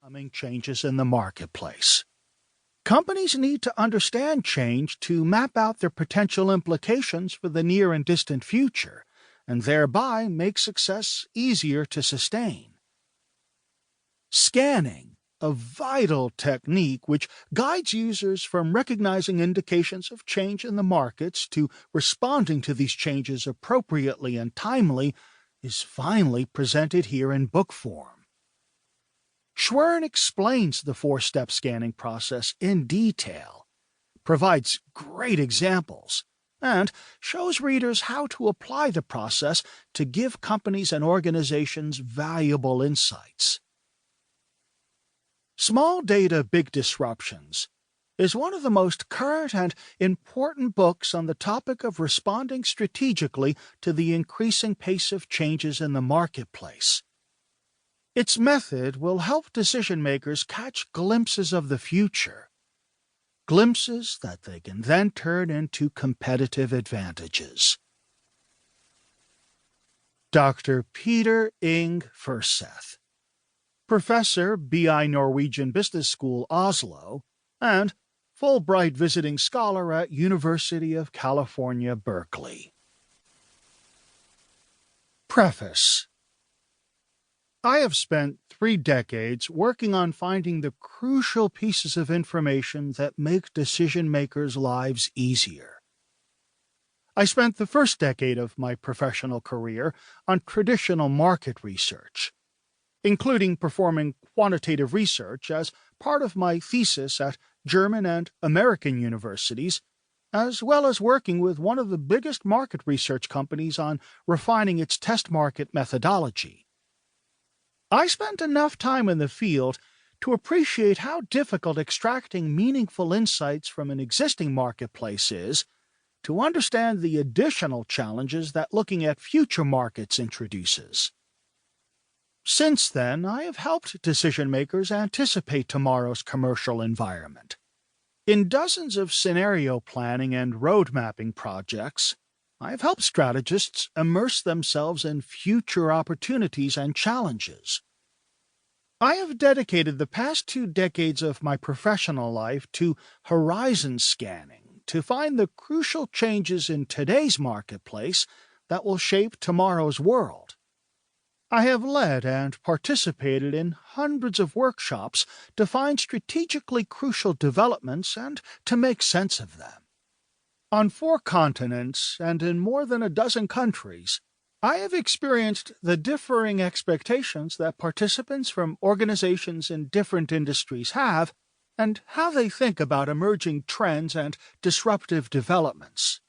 Coming changes in the marketplace. Companies need to understand change to map out their potential implications for the near and distant future, and thereby make success easier to sustain. Scanning, a vital technique which guides users from recognizing indications of change in the markets to responding to these changes appropriately and timely, is finally presented here in book form. Schwirn explains the four-step scanning process in detail, provides great examples, and shows readers how to apply the process to give companies and organizations valuable insights. Small Data, Big Disruptions is one of the most current and important books on the topic of responding strategically to the increasing pace of changes in the marketplace. Its method will help decision-makers catch glimpses of the future, glimpses that they can then turn into competitive advantages. Dr. Peter Ing Furseth, Professor, BI Norwegian Business School, Oslo, and Fulbright Visiting Scholar at University of California, Berkeley. Preface. I have spent 3 decades working on finding the crucial pieces of information that make decision-makers' lives easier. I spent the first decade of my professional career on traditional market research, including performing quantitative research as part of my thesis at German and American universities, as well as working with one of the biggest market research companies on refining its test market methodology. I spent enough time in the field to appreciate how difficult extracting meaningful insights from an existing marketplace is, to understand the additional challenges that looking at future markets introduces. Since then, I have helped decision-makers anticipate tomorrow's commercial environment. In dozens of scenario planning and road mapping projects, I have helped strategists immerse themselves in future opportunities and challenges. I have dedicated the past 2 decades of my professional life to horizon scanning to find the crucial changes in today's marketplace that will shape tomorrow's world. I have led and participated in hundreds of workshops to find strategically crucial developments and to make sense of them. On 4 continents and in more than a dozen countries, I have experienced the differing expectations that participants from organizations in different industries have and how they think about emerging trends and disruptive developments.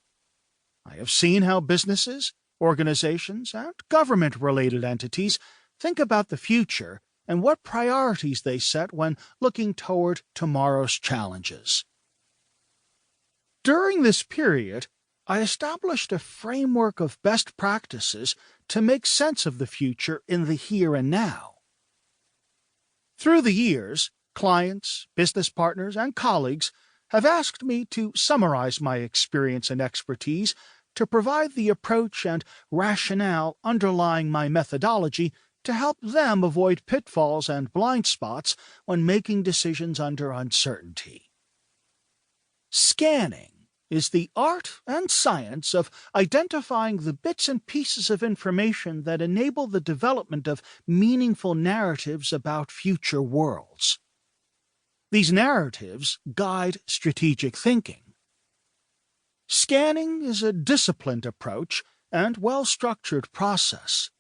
I have seen how businesses, organizations, and government-related entities think about the future and what priorities they set when looking toward tomorrow's challenges. During this period, I established a framework of best practices to make sense of the future in the here and now. Through the years, clients, business partners, and colleagues have asked me to summarize my experience and expertise to provide the approach and rationale underlying my methodology to help them avoid pitfalls and blind spots when making decisions under uncertainty. Scanning is the art and science of identifying the bits and pieces of information that enable the development of meaningful narratives about future worlds. These narratives guide strategic thinking. Scanning is a disciplined approach and well-structured process.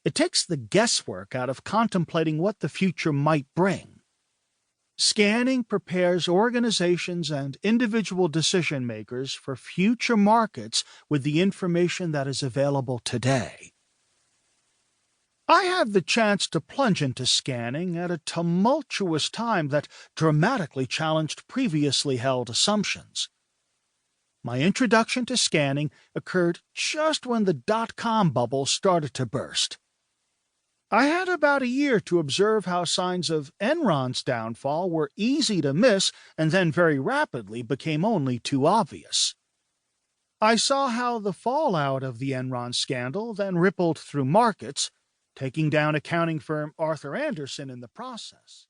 It takes the guesswork out of contemplating what the future might bring. Scanning prepares organizations and individual decision-makers for future markets with the information that is available today. I had the chance to plunge into scanning at a tumultuous time that dramatically challenged previously held assumptions. My introduction to scanning occurred just when the dot-com bubble started to burst. I had about a year to observe how signs of Enron's downfall were easy to miss and then very rapidly became only too obvious. I saw how the fallout of the Enron scandal then rippled through markets, taking down accounting firm Arthur Andersen in the process.